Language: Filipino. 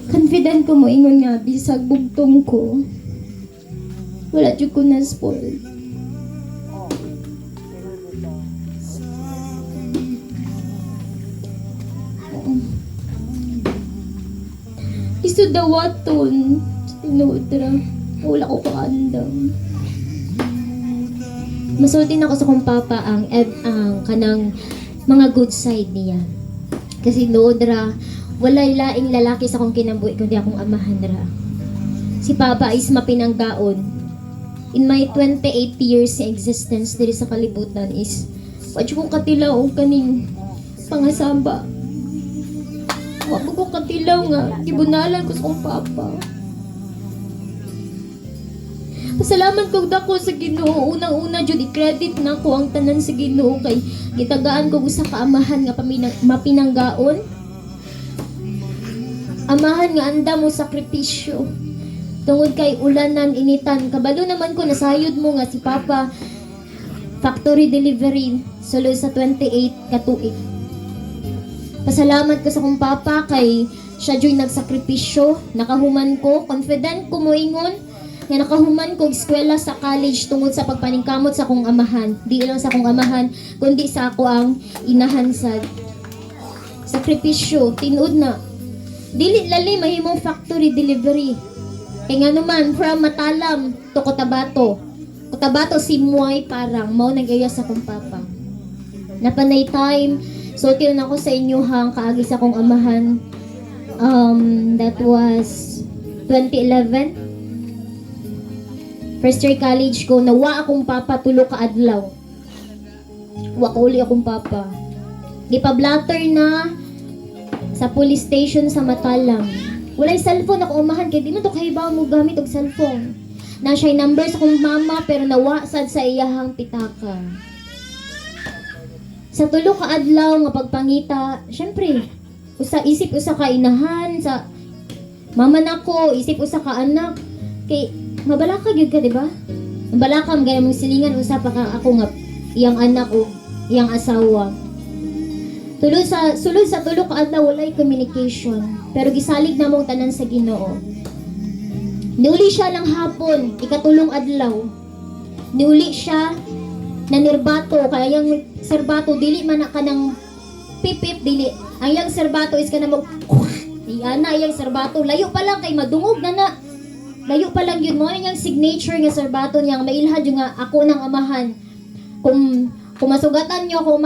Confident ko mo ingon nga bisag bugtong ko. Wala jud ko na spoil. Isu dawaton tinudra. Wala ko kaandam. Masultin ako sa kong papa ang kanang mga good side niya. Kasi nood ra, walay laing lalaki sa akong kinabuhi kundi akong amahan ra. Si papa is mapinanggaon. In my 28 years sa existence diri sa kalibutan is wadyo kong katilaw kaning pangasamba. Wa ko katilaw nga gibunalan ko sa akong papa. Pasalamat kog dako sa Ginoo. Unang-una jud i-credit na ko ang tanan sa Ginoo kay gitagaan ko usa ka amahan nga mapinanggaon. Amahan nga anda mo sakripisyo. Tungod kay ulanan initan, kabalo naman ko nasayod mo nga si Papa factory delivery sulod sa 28 ka tuig. Pasalamat ko sa kong papa kay siya jud nagsakripisyo, nakahuman ko, confident ko moingon nga nakahuman ko eskwela sa college tungod sa pagpaningkamot sa akong amahan. Di lang sa akong amahan, kundi sa ako ang inahan sad. Sakripisyo, tinuod na. Dili lali mahimong factory delivery. Kaya nga naman, from Matalam to Cotabato. Cotabato si Muay parang mao nag-iya sa akong papa. Napanay time, so na ako sa inyo hang kaagi sa akong amahan. That was 2011. First year college ko, nawa akong papa tulo ka adlaw. Wa ko uli akong papa. Gipablatter na sa police station sa Matalam. Walay cellphone ako umahan kay di man to kahibaw mo gamit og cellphone. Na siya number sa kong mama pero nawa sad sa iyahang pitaka. Sa tulo ka adlaw nga pagpangita, syempre, isip usa ka inahan sa mama nako, isip usa ka anak kay mabalaka gyud ka, di ba? Mabalaka gaya mong silingan usa pa ka ako nga iyang anak o iyang asawa. Sulod sa tulo ka adlaw walay communication, pero gisalig na mong tanan sa Ginoo. Niuli siya ng hapon, ikatulong adlaw. Niuli siya na nirbato, kaya yung serbato dili man na ka ng pipip dili. Ang yang serbato is ka na mag ana yang serbato layo pa lang kay madungog na. Layo pa lang yun mo yung signature nga serbato niya mailhad yung nga ako ng amahan. Kung masugatan niyo ako